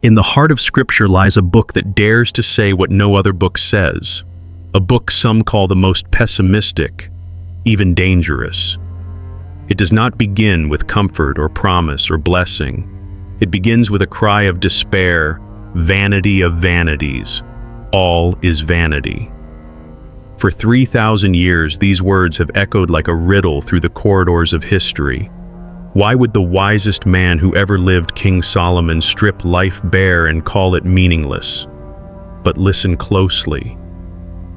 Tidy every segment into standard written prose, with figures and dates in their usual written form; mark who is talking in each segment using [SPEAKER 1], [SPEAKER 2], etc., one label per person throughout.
[SPEAKER 1] In the heart of Scripture lies a book that dares to say what no other book says, a book some call the most pessimistic, even dangerous. It does not begin with comfort or promise or blessing. It begins with a cry of despair, vanity of vanities. All is vanity. For 3,000 years, these words have echoed like a riddle through the corridors of history. Why would the wisest man who ever lived, King Solomon, strip life bare and call it meaningless? But listen closely.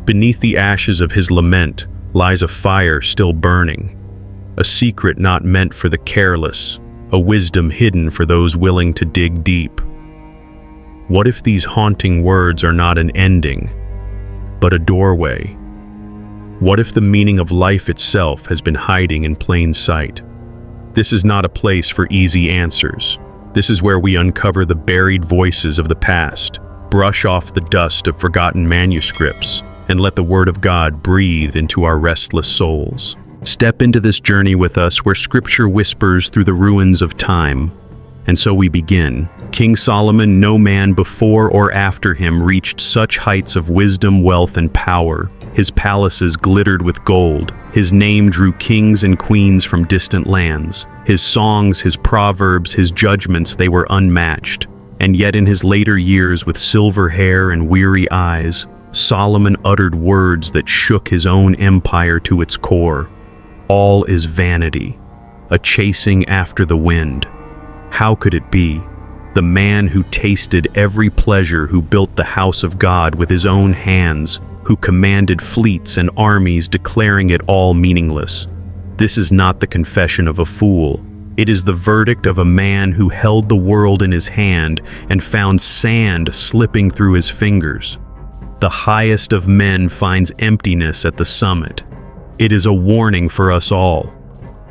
[SPEAKER 1] Beneath the ashes of his lament lies a fire still burning, a secret not meant for the careless, a wisdom hidden for those willing to dig deep. What if these haunting words are not an ending, but a doorway? What if the meaning of life itself has been hiding in plain sight? This is not a place for easy answers. This is where we uncover the buried voices of the past, brush off the dust of forgotten manuscripts, and let the Word of God breathe into our restless souls. Step into this journey with us where Scripture whispers through the ruins of time. And so we begin. King Solomon, no man before or after him reached such heights of wisdom, wealth, and power. His palaces glittered with gold. His name drew kings and queens from distant lands. His songs, his proverbs, his judgments, they were unmatched. And yet in his later years, with silver hair and weary eyes, Solomon uttered words that shook his own empire to its core. All is vanity, a chasing after the wind. How could it be? The man who tasted every pleasure, who built the house of God with his own hands, who commanded fleets and armies, declaring it all meaningless. This is not the confession of a fool. It is the verdict of a man who held the world in his hand and found sand slipping through his fingers. The highest of men finds emptiness at the summit. It is a warning for us all.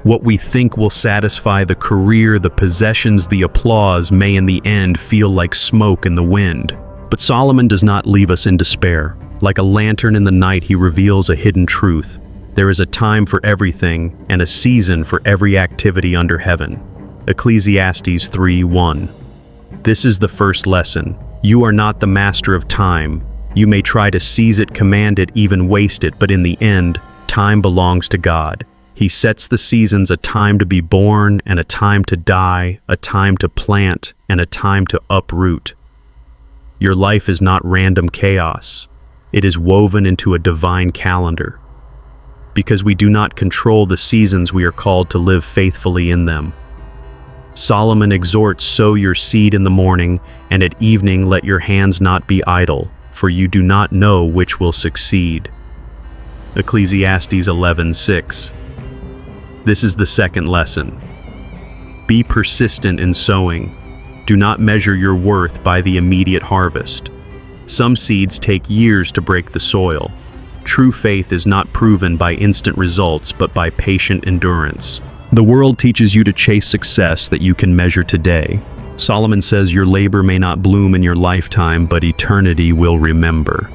[SPEAKER 1] What we think will satisfy the career, the possessions, the applause may in the end feel like smoke in the wind. But Solomon does not leave us in despair. Like a lantern in the night, he reveals a hidden truth. There is a time for everything and a season for every activity under heaven. Ecclesiastes 3:1. This is the first lesson. You are not the master of time. You may try to seize it, command it, even waste it, but in the end, time belongs to God. He sets the seasons, a time to be born and a time to die, a time to plant and a time to uproot. Your life is not random chaos. It is woven into a divine calendar. Because we do not control the seasons, we are called to live faithfully in them. Solomon exhorts, sow your seed in the morning, and at evening let your hands not be idle, for you do not know which will succeed. Ecclesiastes 11:6. This is the second lesson. Be persistent in sowing. Do not measure your worth by the immediate harvest. Some seeds take years to break the soil. True faith is not proven by instant results, but by patient endurance. The world teaches you to chase success that you can measure today. Solomon says your labor may not bloom in your lifetime, but eternity will remember.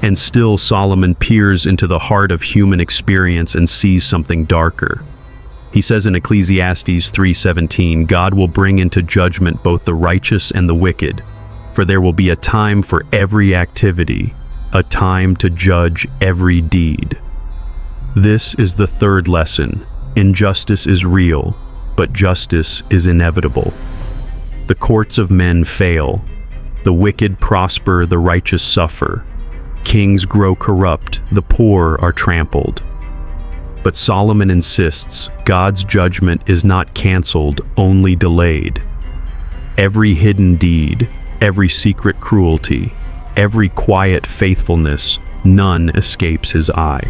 [SPEAKER 1] And still Solomon peers into the heart of human experience and sees something darker. He says in Ecclesiastes 3:17, God will bring into judgment both the righteous and the wicked, for there will be a time for every activity, a time to judge every deed. This is the third lesson. Injustice is real, but justice is inevitable. The courts of men fail. The wicked prosper, the righteous suffer. Kings grow corrupt, the poor are trampled. But Solomon insists God's judgment is not canceled, only delayed. Every hidden deed, every secret cruelty, every quiet faithfulness, none escapes his eye.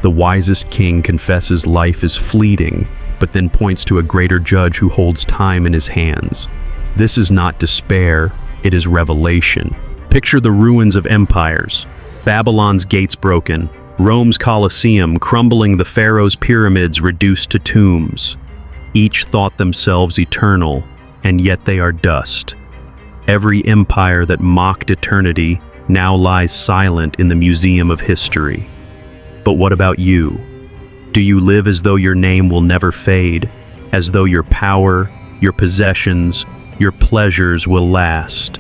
[SPEAKER 1] The wisest king confesses life is fleeting, but then points to a greater judge who holds time in his hands. This is not despair, it is revelation. Picture the ruins of empires. Babylon's gates broken, Rome's Colosseum crumbling, the pharaoh's pyramids reduced to tombs. Each thought themselves eternal, and yet they are dust. Every empire that mocked eternity now lies silent in the museum of history. But what about you? Do you live as though your name will never fade, as though your power, your possessions, Your pleasures will last.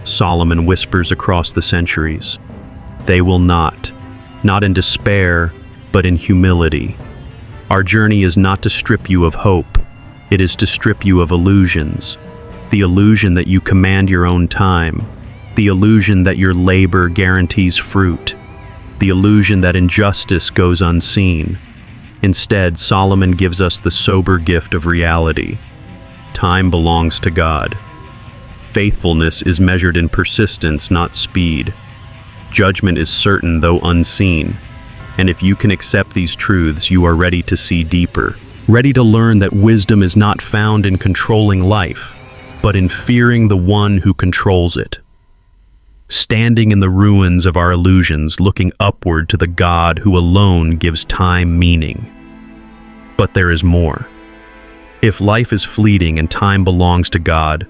[SPEAKER 1] Solomon whispers across the centuries. They will not in despair, but in humility. Our journey is not to strip you of hope. It is to strip you of illusions. The illusion that you command your own time. The illusion that your labor guarantees fruit. The illusion that injustice goes unseen. Instead, Solomon gives us the sober gift of reality. Time belongs to God. Faithfulness is measured in persistence, not speed. Judgment is certain, though unseen. And if you can accept these truths, you are ready to see deeper. Ready to learn that wisdom is not found in controlling life, but in fearing the one who controls it. Standing in the ruins of our illusions, looking upward to the God who alone gives time meaning. But there is more. If life is fleeting and time belongs to God,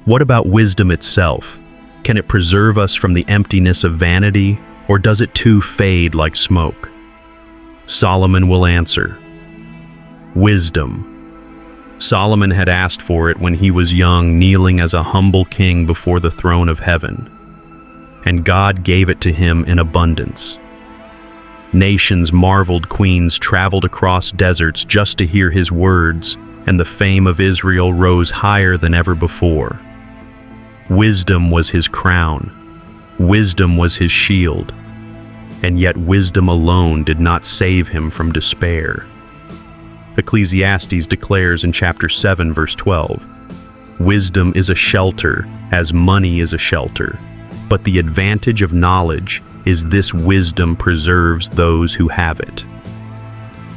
[SPEAKER 1] what about wisdom itself? Can it preserve us from the emptiness of vanity, or does it too fade like smoke? Solomon will answer. Wisdom. Solomon had asked for it when he was young, kneeling as a humble king before the throne of heaven. And God gave it to him in abundance. Nations marveled, queens traveled across deserts just to hear his words, and the fame of Israel rose higher than ever before. Wisdom was his crown. Wisdom was his shield. And yet wisdom alone did not save him from despair. Ecclesiastes declares in chapter 7, verse 12, "Wisdom is a shelter, as money is a shelter. But the advantage of knowledge is this: wisdom preserves those who have it."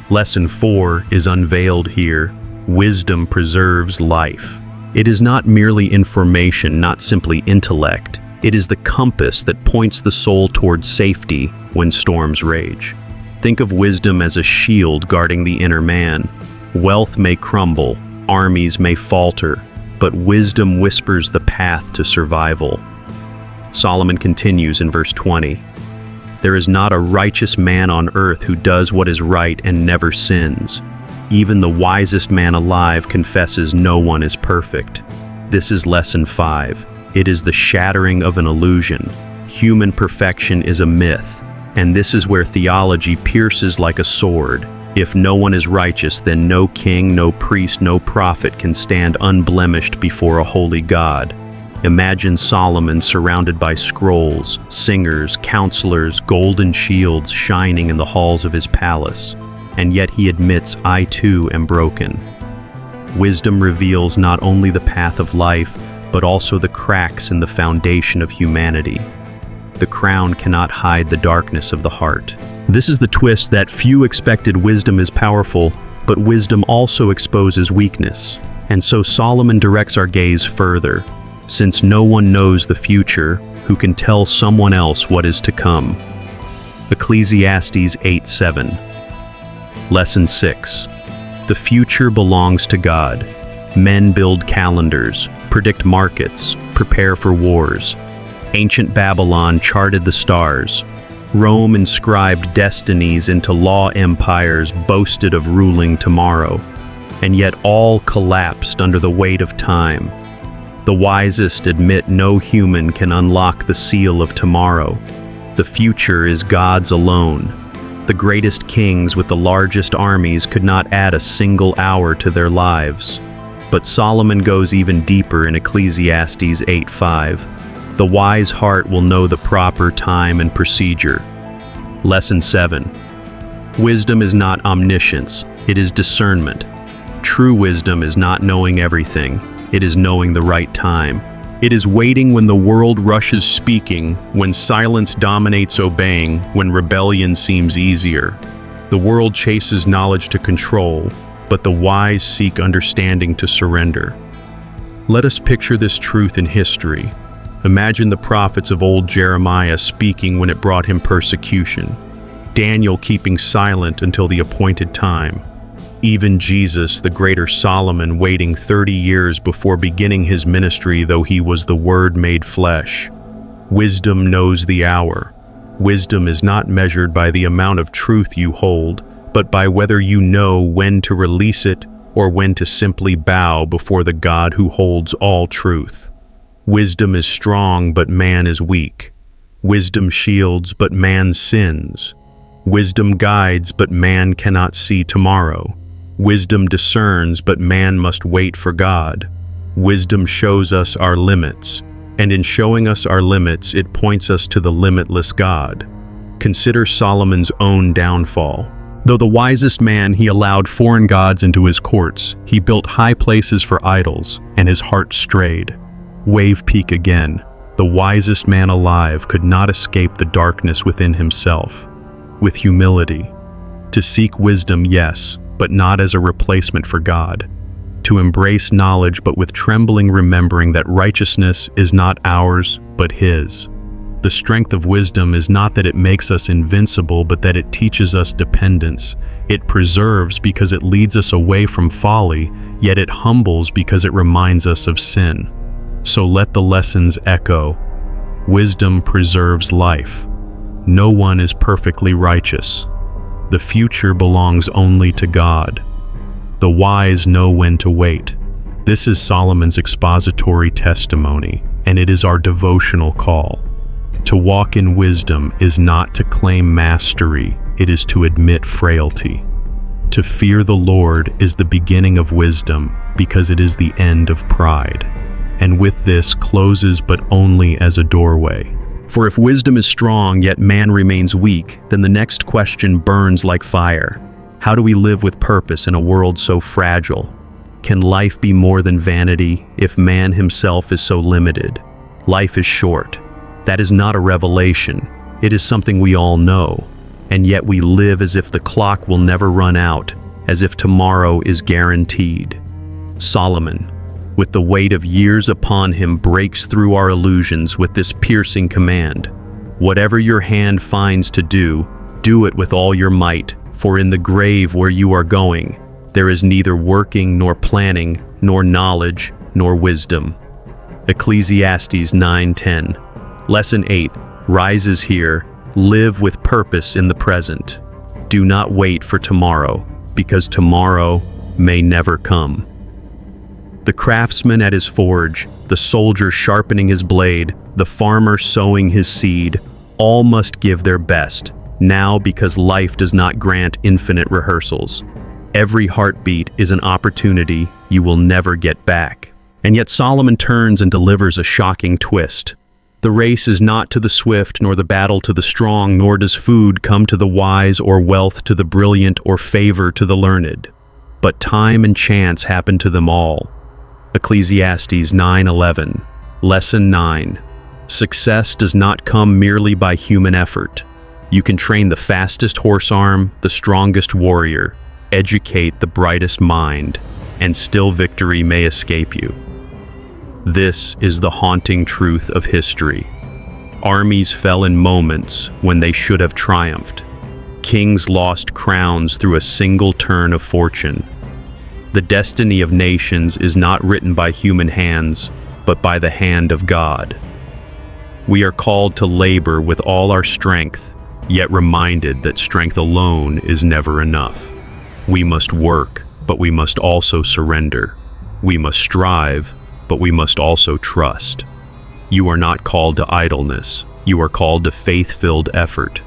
[SPEAKER 1] Lesson 4 is unveiled here. Wisdom preserves life. It is not merely information, not simply intellect. It is the compass that points the soul towards safety when storms rage. Think of wisdom as a shield guarding the inner man. Wealth may crumble, armies may falter, but wisdom whispers the path to survival. Solomon continues in verse 20, "There is not a righteous man on earth who does what is right and never sins. Even the wisest man alive confesses no one is perfect." This is lesson 5. It is the shattering of an illusion. Human perfection is a myth, and this is where theology pierces like a sword. If no one is righteous, then no king, no priest, no prophet can stand unblemished before a holy God. Imagine Solomon surrounded by scrolls, singers, counselors, golden shields shining in the halls of his palace. And yet he admits, "I too am broken." Wisdom reveals not only the path of life, but also the cracks in the foundation of humanity. The crown cannot hide the darkness of the heart. This is the twist that few expected. Wisdom is powerful, but wisdom also exposes weakness. And so Solomon directs our gaze further. Since no one knows the future, who can tell someone else what is to come? Ecclesiastes 8:7. Lesson 6. The future belongs to God. Men build calendars, predict markets, prepare for wars. Ancient Babylon charted the stars. Rome inscribed destinies into law empires, boasted of ruling tomorrow. And yet all collapsed under the weight of time. The wisest admit no human can unlock the seal of tomorrow. The future is God's alone. The greatest kings with the largest armies could not add a single hour to their lives. But Solomon goes even deeper in Ecclesiastes 8:5. The wise heart will know the proper time and procedure. Lesson 7. Wisdom is not omniscience, it is discernment. True wisdom is not knowing everything, it is knowing the right time. It is waiting when the world rushes speaking, when silence dominates obeying, when rebellion seems easier. The world chases knowledge to control, but the wise seek understanding to surrender. Let us picture this truth in history. Imagine the prophets of old, Jeremiah speaking when it brought him persecution, Daniel keeping silent until the appointed time. Even Jesus, the greater Solomon, waiting 30 years before beginning his ministry, though he was the Word made flesh. Wisdom knows the hour. Wisdom is not measured by the amount of truth you hold, but by whether you know when to release it or when to simply bow before the God who holds all truth. Wisdom is strong, but man is weak. Wisdom shields, but man sins. Wisdom guides, but man cannot see tomorrow. Wisdom discerns, but man must wait for God. Wisdom shows us our limits, and in showing us our limits, it points us to the limitless God. Consider Solomon's own downfall. Though the wisest man, he allowed foreign gods into his courts. He built high places for idols, and his heart strayed. Wave peak again. The wisest man alive could not escape the darkness within himself. With humility. To seek wisdom, yes, but not as a replacement for God. To embrace knowledge, but with trembling remembering that righteousness is not ours, but His. The strength of wisdom is not that it makes us invincible, but that it teaches us dependence. It preserves because it leads us away from folly, yet it humbles because it reminds us of sin. So let the lessons echo. Wisdom preserves life. No one is perfectly righteous. The future belongs only to God. The wise know when to wait. This is Solomon's expository testimony, and it is our devotional call. To walk in wisdom is not to claim mastery, it is to admit frailty. To fear the Lord is the beginning of wisdom, because it is the end of pride. And with this closes but only as a doorway. For if wisdom is strong, yet man remains weak, then the next question burns like fire. How do we live with purpose in a world so fragile? Can life be more than vanity if man himself is so limited? Life is short. That is not a revelation. It is something we all know. And yet we live as if the clock will never run out, as if tomorrow is guaranteed. Solomon, with the weight of years upon him, breaks through our illusions with this piercing command. Whatever your hand finds to do, do it with all your might, for in the grave where you are going, there is neither working nor planning, nor knowledge, nor wisdom. Ecclesiastes 9:10. Lesson 8. Rises here. Live with purpose in the present. Do not wait for tomorrow, because tomorrow may never come. The craftsman at his forge, the soldier sharpening his blade, the farmer sowing his seed, all must give their best, now because life does not grant infinite rehearsals. Every heartbeat is an opportunity you will never get back. And yet Solomon turns and delivers a shocking twist. The race is not to the swift, nor the battle to the strong, nor does food come to the wise, or wealth to the brilliant, or favor to the learned. But time and chance happen to them all. Ecclesiastes 9:11. Lesson 9. Success does not come merely by human effort. You can train the fastest horse arm, the strongest warrior, educate the brightest mind, and still victory may escape you. This is the haunting truth of history. Armies fell in moments when they should have triumphed. Kings lost crowns through a single turn of fortune. The destiny of nations is not written by human hands, but by the hand of God. We are called to labor with all our strength, yet reminded that strength alone is never enough. We must work, but we must also surrender. We must strive, but we must also trust. You are not called to idleness. You are called to faith-filled effort.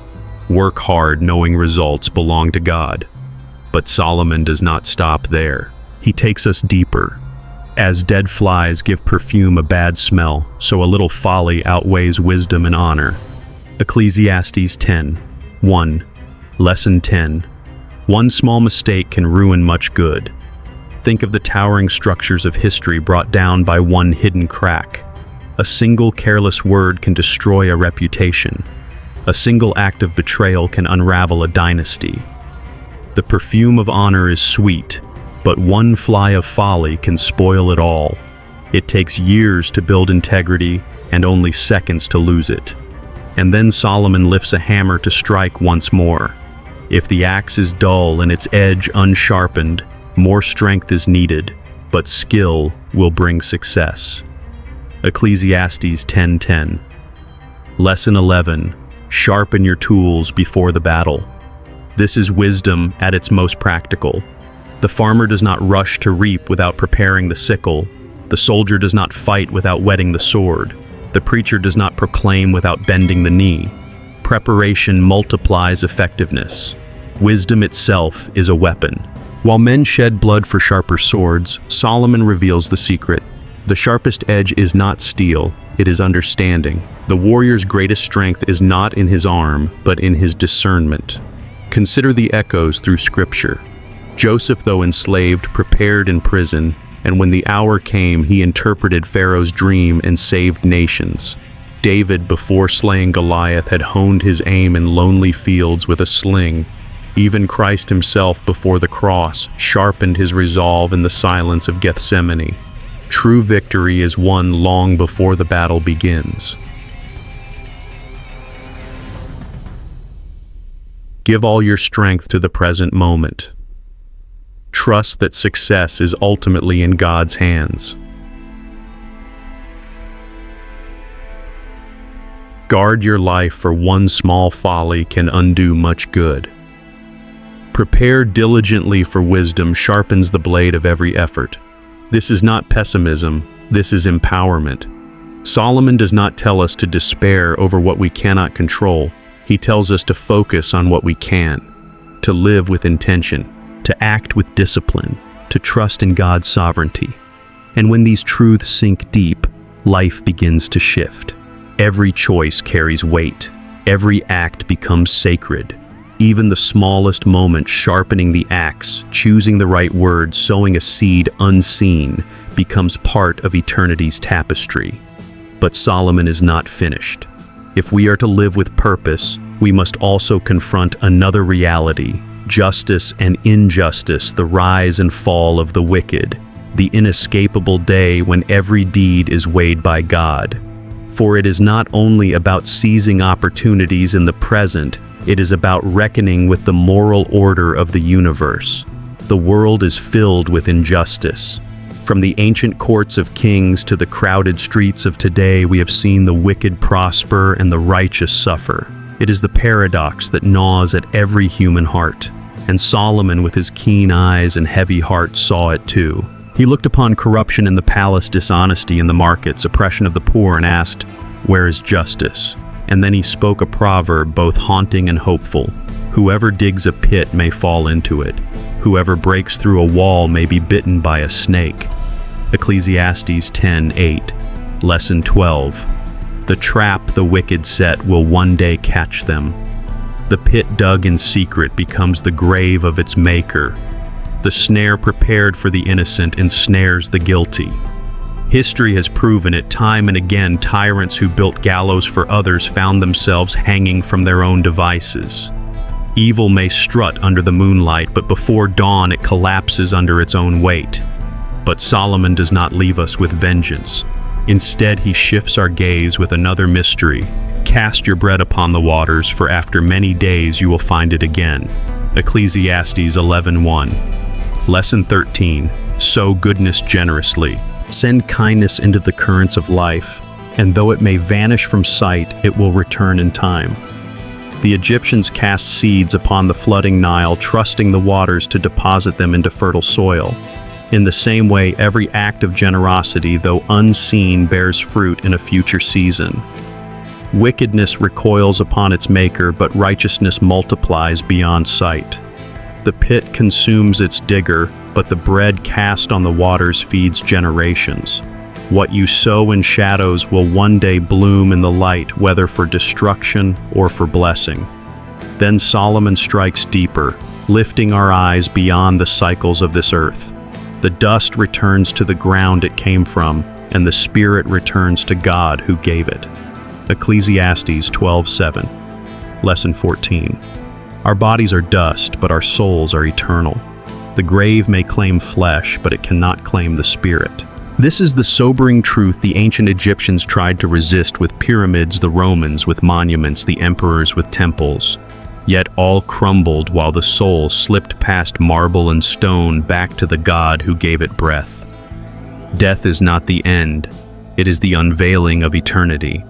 [SPEAKER 1] Work hard knowing results belong to God. But Solomon does not stop there. He takes us deeper. As dead flies give perfume a bad smell, so a little folly outweighs wisdom and honor. Ecclesiastes 10:1. Lesson 10. One small mistake can ruin much good. Think of the towering structures of history brought down by one hidden crack. A single careless word can destroy a reputation. A single act of betrayal can unravel a dynasty. The perfume of honor is sweet, but one fly of folly can spoil it all. It takes years to build integrity and only seconds to lose it. And then Solomon lifts a hammer to strike once more. If the axe is dull and its edge unsharpened, more strength is needed, but skill will bring success. Ecclesiastes 10:10. Lesson 11. Sharpen your tools before the battle. This is wisdom at its most practical. The farmer does not rush to reap without preparing the sickle. The soldier does not fight without whetting the sword. The preacher does not proclaim without bending the knee. Preparation multiplies effectiveness. Wisdom itself is a weapon. While men shed blood for sharper swords, Solomon reveals the secret. The sharpest edge is not steel, it is understanding. The warrior's greatest strength is not in his arm, but in his discernment. Consider the echoes through Scripture. Joseph, though enslaved, prepared in prison, and when the hour came, he interpreted Pharaoh's dream and saved nations. David, before slaying Goliath, had honed his aim in lonely fields with a sling. Even Christ himself, before the cross, sharpened his resolve in the silence of Gethsemane. True victory is won long before the battle begins. Give all your strength to the present moment. Trust that success is ultimately in God's hands. Guard your life, for one small folly can undo much good. Prepare diligently, for wisdom sharpens the blade of every effort. This is not pessimism, this is empowerment. Solomon does not tell us to despair over what we cannot control. He tells us to focus on what we can, to live with intention, to act with discipline, to trust in God's sovereignty. And when these truths sink deep, life begins to shift. Every choice carries weight. Every act becomes sacred. Even the smallest moment, sharpening the axe, choosing the right word, sowing a seed unseen, becomes part of eternity's tapestry. But Solomon is not finished. If we are to live with purpose, we must also confront another reality: justice and injustice, the rise and fall of the wicked, the inescapable day when every deed is weighed by God. For it is not only about seizing opportunities in the present, it is about reckoning with the moral order of the universe. The world is filled with injustice. From the ancient courts of kings to the crowded streets of today, we have seen the wicked prosper and the righteous suffer. It is the paradox that gnaws at every human heart. And Solomon, with his keen eyes and heavy heart, saw it too. He looked upon corruption in the palace, dishonesty in the markets, oppression of the poor, and asked, "Where is justice?" And then he spoke a proverb both haunting and hopeful. Whoever digs a pit may fall into it. Whoever breaks through a wall may be bitten by a snake. Ecclesiastes 10:8. Lesson 12. The trap the wicked set will one day catch them. The pit dug in secret becomes the grave of its maker. The snare prepared for the innocent ensnares the guilty. History has proven it time and again. Tyrants who built gallows for others found themselves hanging from their own devices. Evil may strut under the moonlight, but before dawn it collapses under its own weight. But Solomon does not leave us with vengeance. Instead, he shifts our gaze with another mystery. Cast your bread upon the waters, for after many days you will find it again. Ecclesiastes 11:1. Lesson 13. Sow goodness generously. Send kindness into the currents of life, and though it may vanish from sight, it will return in time. The Egyptians cast seeds upon the flooding Nile, trusting the waters to deposit them into fertile soil. In the same way, every act of generosity, though unseen, bears fruit in a future season. Wickedness recoils upon its maker, but righteousness multiplies beyond sight. The pit consumes its digger, but the bread cast on the waters feeds generations. What you sow in shadows will one day bloom in the light, whether for destruction or for blessing. Then Solomon strikes deeper, lifting our eyes beyond the cycles of this earth. The dust returns to the ground it came from, and the spirit returns to God who gave it. Ecclesiastes 12:7. Lesson 14. Our bodies are dust, but our souls are eternal. The grave may claim flesh, but it cannot claim the spirit. This is the sobering truth the ancient Egyptians tried to resist with pyramids, the Romans with monuments, the emperors with temples. Yet all crumbled while the soul slipped past marble and stone back to the God who gave it breath. Death is not the end, it is the unveiling of eternity.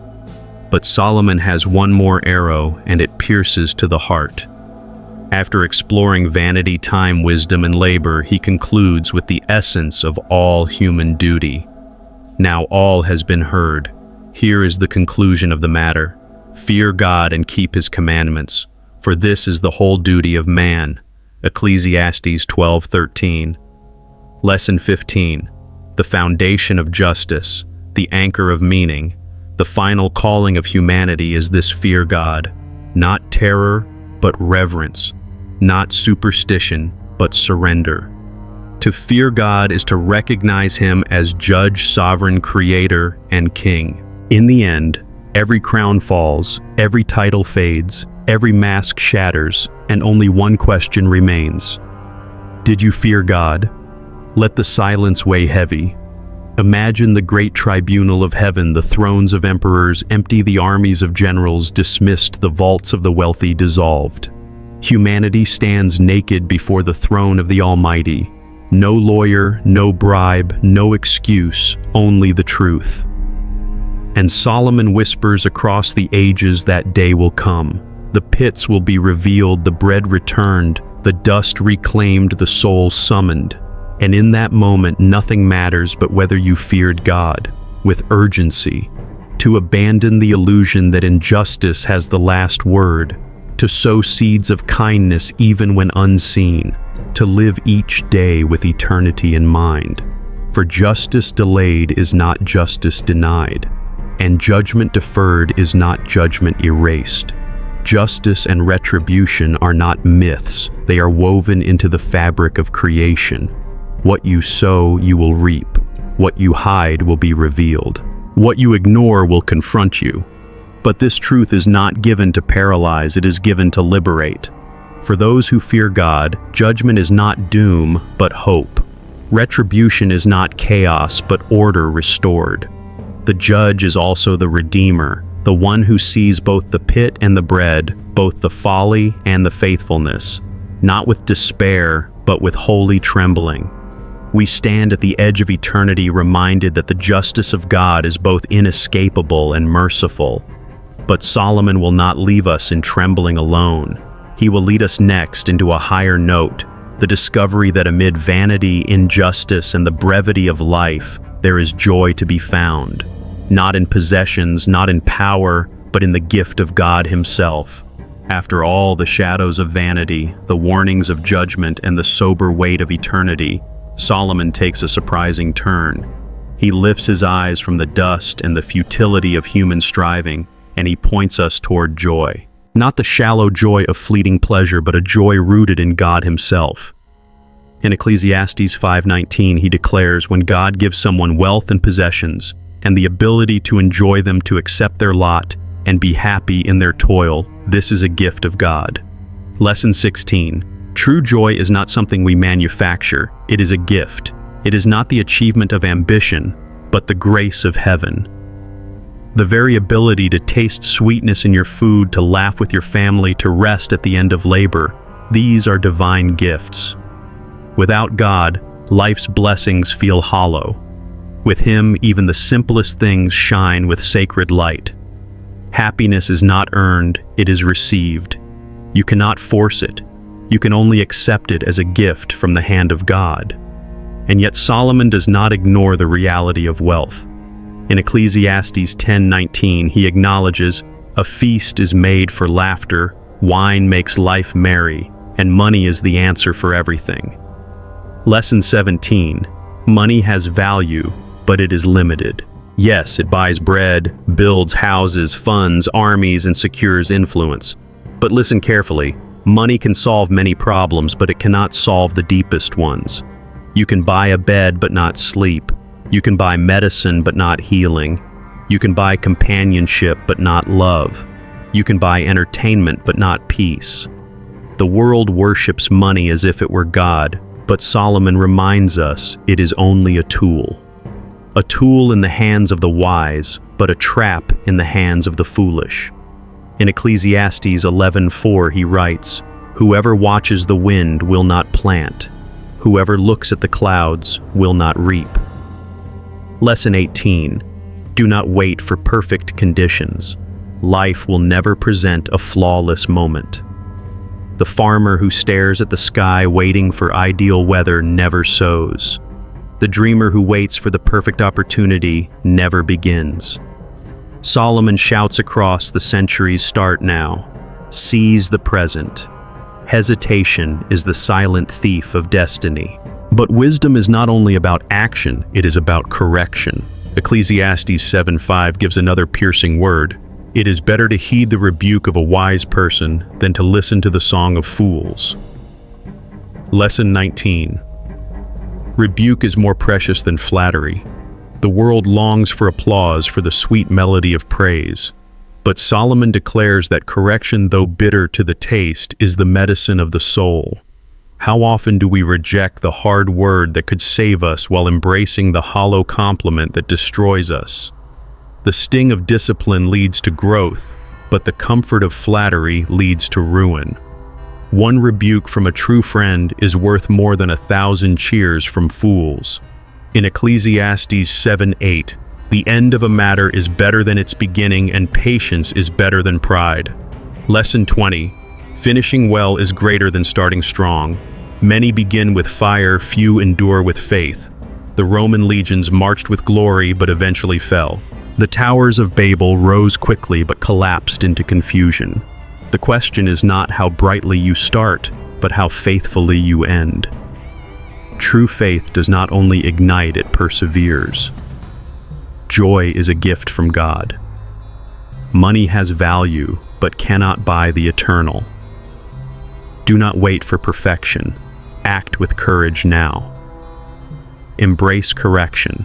[SPEAKER 1] But Solomon has one more arrow, and it pierces to the heart. After exploring vanity, time, wisdom, and labor, he concludes with the essence of all human duty. Now all has been heard. Here is the conclusion of the matter. Fear God and keep his commandments, for this is the whole duty of man. Ecclesiastes 12:13. Lesson 15. The foundation of justice, the anchor of meaning, the final calling of humanity is this: fear God. Not terror, but reverence. Not superstition, but surrender. To fear God is to recognize him as judge, sovereign, creator, and king. In the end, every crown falls, every title fades, every mask shatters, and only one question remains. Did you fear God? Let the silence weigh heavy. Imagine the great tribunal of heaven, the thrones of emperors empty, the armies of generals dismissed, the vaults of the wealthy dissolved. Humanity stands naked before the throne of the Almighty. No lawyer, no bribe, no excuse, only the truth. And Solomon whispers across the ages that day will come. The pits will be revealed, the bread returned, the dust reclaimed, the soul summoned. And in that moment, nothing matters but whether you feared God with urgency, to abandon the illusion that injustice has the last word, to sow seeds of kindness even when unseen, to live each day with eternity in mind. For justice delayed is not justice denied, and judgment deferred is not judgment erased. Justice and retribution are not myths, they are woven into the fabric of creation. What you sow, you will reap. What you hide will be revealed. What you ignore will confront you. But this truth is not given to paralyze, it is given to liberate. For those who fear God, judgment is not doom, but hope. Retribution is not chaos, but order restored. The judge is also the redeemer, the one who sees both the pit and the bread, both the folly and the faithfulness, not with despair, but with holy trembling. We stand at the edge of eternity, reminded that the justice of God is both inescapable and merciful. But Solomon will not leave us in trembling alone. He will lead us next into a higher note, the discovery that amid vanity, injustice, and the brevity of life, there is joy to be found. Not in possessions, not in power, but in the gift of God himself. After all the shadows of vanity, the warnings of judgment, and the sober weight of eternity, Solomon takes a surprising turn. He lifts his eyes from the dust and the futility of human striving, and he points us toward joy. Not the shallow joy of fleeting pleasure, but a joy rooted in God himself. In Ecclesiastes 5:19, he declares, when God gives someone wealth and possessions, and the ability to enjoy them, to accept their lot, and be happy in their toil, this is a gift of God. Lesson 16. True joy is not something we manufacture, it is a gift. It is not the achievement of ambition, but the grace of heaven. The very ability to taste sweetness in your food, to laugh with your family, to rest at the end of labor, these are divine gifts. Without God, life's blessings feel hollow. With him, even the simplest things shine with sacred light. Happiness is not earned, it is received. You cannot force it. You can only accept it as a gift from the hand of God. And yet Solomon does not ignore the reality of wealth. In Ecclesiastes 10:19, he acknowledges, a feast is made for laughter, wine makes life merry, and money is the answer for everything. Lesson 17. Money has value, but it is limited. Yes, it buys bread, builds houses, funds armies, and secures influence. But listen carefully. Money can solve many problems, but it cannot solve the deepest ones. You can buy a bed but not sleep. You can buy medicine but not healing. You can buy companionship but not love. You can buy entertainment but not peace. The world worships money as if it were God, but Solomon reminds us it is only a tool. A tool in the hands of the wise, but a trap in the hands of the foolish. In Ecclesiastes 11:4 he writes, whoever watches the wind will not plant. Whoever looks at the clouds will not reap. Lesson 18. Do not wait for perfect conditions. Life will never present a flawless moment. The farmer who stares at the sky waiting for ideal weather never sows. The dreamer who waits for the perfect opportunity never begins. Solomon shouts across the centuries, "Start now. Seize the present. Hesitation is the silent thief of destiny." But wisdom is not only about action, it is about correction. Ecclesiastes 7:5 gives another piercing word. "It is better to heed the rebuke of a wise person than to listen to the song of fools." Lesson 19. Rebuke is more precious than flattery. The world longs for applause, for the sweet melody of praise. But Solomon declares that correction, though bitter to the taste, is the medicine of the soul. How often do we reject the hard word that could save us while embracing the hollow compliment that destroys us? The sting of discipline leads to growth, but the comfort of flattery leads to ruin. One rebuke from a true friend is worth more than 1,000 cheers from fools. In Ecclesiastes 7:8, "The end of a matter is better than its beginning, and patience is better than pride." Lesson 20. Finishing well is greater than starting strong. Many begin with fire, few endure with faith. The Roman legions marched with glory but eventually fell. The towers of Babel rose quickly but collapsed into confusion. The question is not how brightly you start, but how faithfully you end. True faith does not only ignite, it perseveres. Joy is a gift from God. Money has value, but cannot buy the eternal. Do not wait for perfection. Act with courage now. Embrace correction.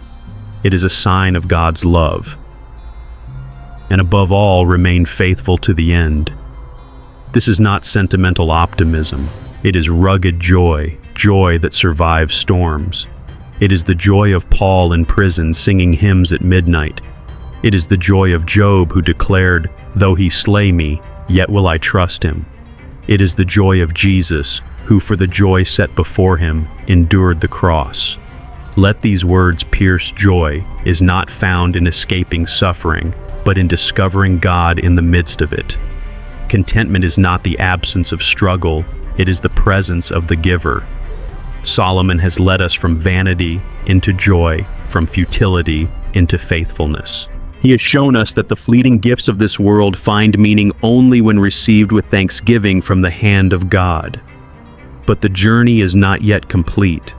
[SPEAKER 1] It is a sign of God's love. And above all, remain faithful to the end. This is not sentimental optimism. It is rugged joy, joy that survives storms. It is the joy of Paul in prison singing hymns at midnight. It is the joy of Job who declared, "Though he slay me, yet will I trust him." It is the joy of Jesus, who for the joy set before him endured the cross. Let these words pierce. Joy is not found in escaping suffering, but in discovering God in the midst of it. Contentment is not the absence of struggle, it is the presence of the giver. Solomon has led us from vanity into joy, from futility into faithfulness. He has shown us that the fleeting gifts of this world find meaning only when received with thanksgiving from the hand of God. But the journey is not yet complete.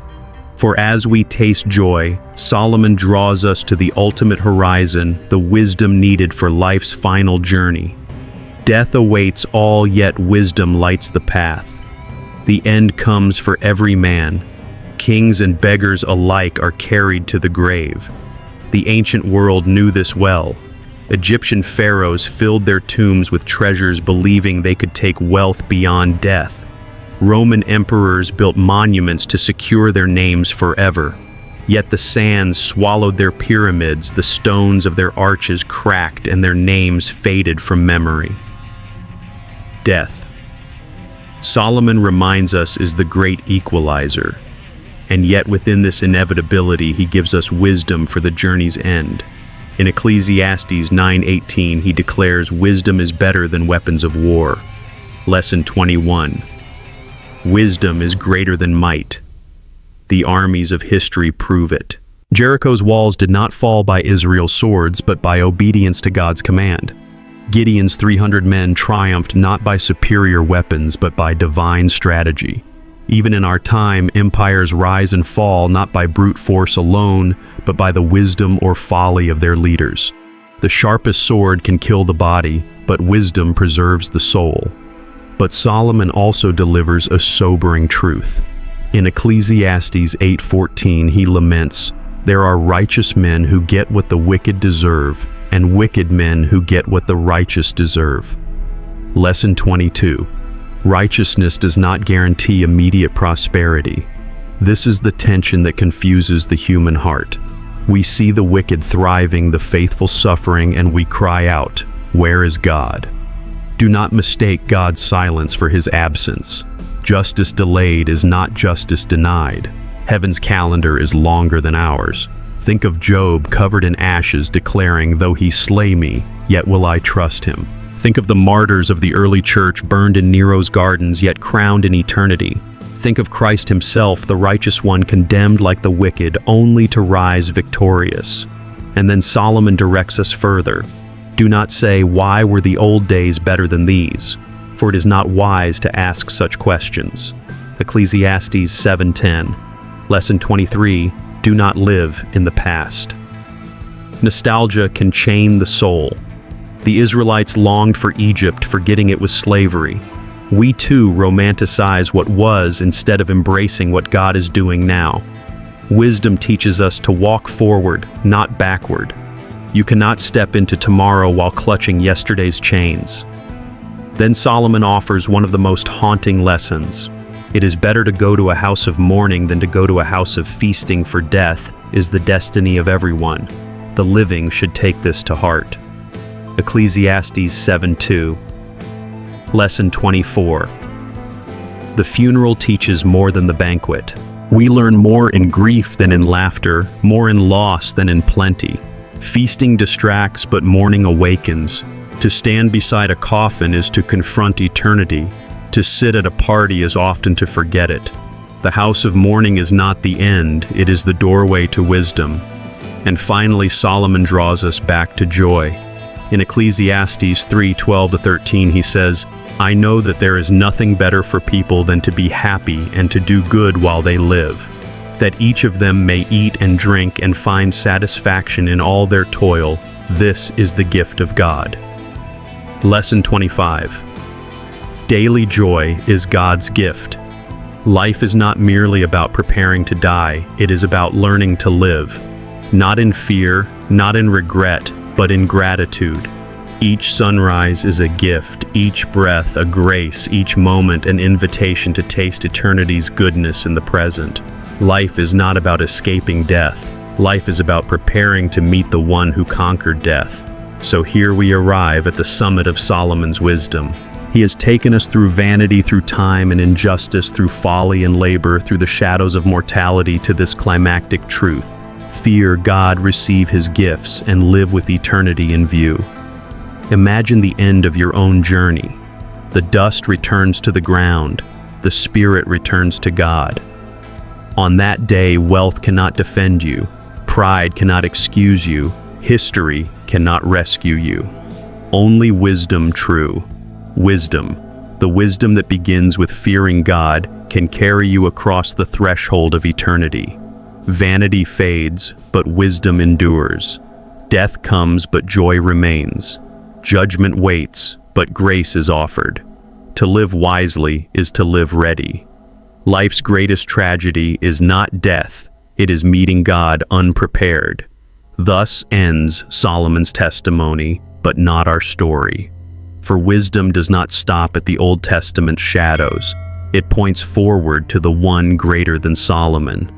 [SPEAKER 1] For as we taste joy, Solomon draws us to the ultimate horizon, the wisdom needed for life's final journey. Death awaits all, yet wisdom lights the path. The end comes for every man. Kings and beggars alike are carried to the grave. The ancient world knew this well. Egyptian pharaohs filled their tombs with treasures, believing they could take wealth beyond death. Roman emperors built monuments to secure their names forever. Yet the sands swallowed their pyramids, the stones of their arches cracked, and their names faded from memory. Death. Solomon reminds us, is the great equalizer. And yet within this inevitability, he gives us wisdom for the journey's end. In Ecclesiastes 9:18, he declares wisdom is better than weapons of war. Lesson 21. Wisdom is greater than might. The armies of history prove it. Jericho's walls did not fall by Israel's swords, but by obedience to God's command. Gideon's 300 men triumphed not by superior weapons, but by divine strategy. Even in our time, empires rise and fall not by brute force alone, but by the wisdom or folly of their leaders. The sharpest sword can kill the body, but wisdom preserves the soul. But Solomon also delivers a sobering truth. In Ecclesiastes 8:14, he laments, "There are righteous men who get what the wicked deserve, and wicked men who get what the righteous deserve." Lesson 22. Righteousness does not guarantee immediate prosperity. This is the tension that confuses the human heart. We see the wicked thriving, the faithful suffering, and we cry out, "Where is God?" Do not mistake God's silence for his absence. Justice delayed is not justice denied. Heaven's calendar is longer than ours. Think of Job covered in ashes declaring, "Though he slay me, yet will I trust him." Think of the martyrs of the early church burned in Nero's gardens yet crowned in eternity. Think of Christ himself, the righteous one, condemned like the wicked, only to rise victorious. And then Solomon directs us further. Do not say, "Why were the old days better than these?" For it is not wise to ask such questions. Ecclesiastes 7:10. Lesson 23. Do not live in the past. Nostalgia can chain the soul. The Israelites longed for Egypt, forgetting it was slavery. We too romanticize what was instead of embracing what God is doing now. Wisdom teaches us to walk forward, not backward. You cannot step into tomorrow while clutching yesterday's chains. Then Solomon offers one of the most haunting lessons. It is better to go to a house of mourning than to go to a house of feasting, for death is the destiny of everyone. The living should take this to heart. Ecclesiastes 7:2. Lesson 24. The funeral teaches more than the banquet. We learn more in grief than in laughter, more in loss than in plenty. Feasting distracts, but mourning awakens. To stand beside a coffin is to confront eternity. To sit at a party is often to forget it. The house of mourning is not the end, it is the doorway to wisdom. And finally, Solomon draws us back to joy. In Ecclesiastes 3:12-13, he says, "I know that there is nothing better for people than to be happy and to do good while they live, that each of them may eat and drink and find satisfaction in all their toil. This is the gift of God." Lesson 25. Daily joy is God's gift. Life is not merely about preparing to die, it is about learning to live. Not in fear, not in regret, but in gratitude. Each sunrise is a gift, each breath a grace, each moment an invitation to taste eternity's goodness in the present. Life is not about escaping death. Life is about preparing to meet the one who conquered death. So here we arrive at the summit of Solomon's wisdom. He has taken us through vanity, through time and injustice, through folly and labor, through the shadows of mortality, to this climactic truth. Fear God, receive his gifts, and live with eternity in view. Imagine the end of your own journey. The dust returns to the ground. The spirit returns to God. On that day, wealth cannot defend you. Pride cannot excuse you. History cannot rescue you. Only wisdom true. Wisdom, the wisdom that begins with fearing God, can carry you across the threshold of eternity. Vanity fades, but wisdom endures. Death comes, but joy remains. Judgment waits, but grace is offered. To live wisely is to live ready. Life's greatest tragedy is not death, it is meeting God unprepared. Thus ends Solomon's testimony, but not our story. For wisdom does not stop at the Old Testament's shadows. It points forward to the one greater than Solomon.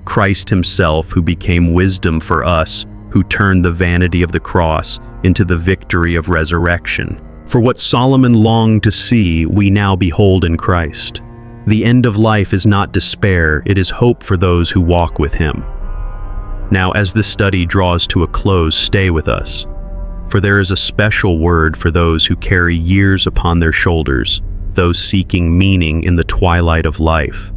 [SPEAKER 1] Christ himself, who became wisdom for us, who turned the vanity of the cross into the victory of resurrection. For what Solomon longed to see, we now behold in Christ. The end of life is not despair, it is hope for those who walk with him. Now, as this study draws to a close, stay with us. For there is a special word for those who carry years upon their shoulders, those seeking meaning in the twilight of life.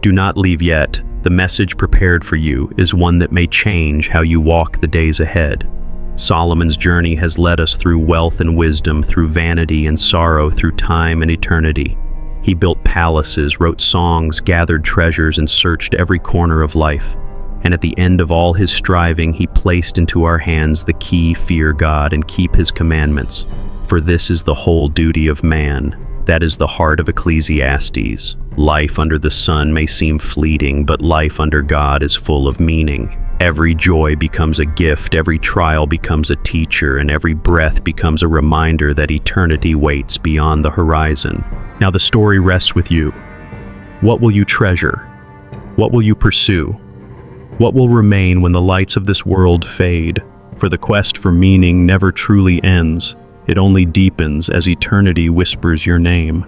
[SPEAKER 1] Do not leave yet. The message prepared for you is one that may change how you walk the days ahead. Solomon's journey has led us through wealth and wisdom, through vanity and sorrow, through time and eternity. He built palaces, wrote songs, gathered treasures, and searched every corner of life. And at the end of all his striving, he placed into our hands the key: fear God and keep his commandments. For this is the whole duty of man. That is the heart of Ecclesiastes. Life under the sun may seem fleeting, but life under God is full of meaning. Every joy becomes a gift, every trial becomes a teacher, and every breath becomes a reminder that eternity waits beyond the horizon. Now the story rests with you. What will you treasure? What will you pursue? What will remain when the lights of this world fade? For the quest for meaning never truly ends. It only deepens as eternity whispers your name.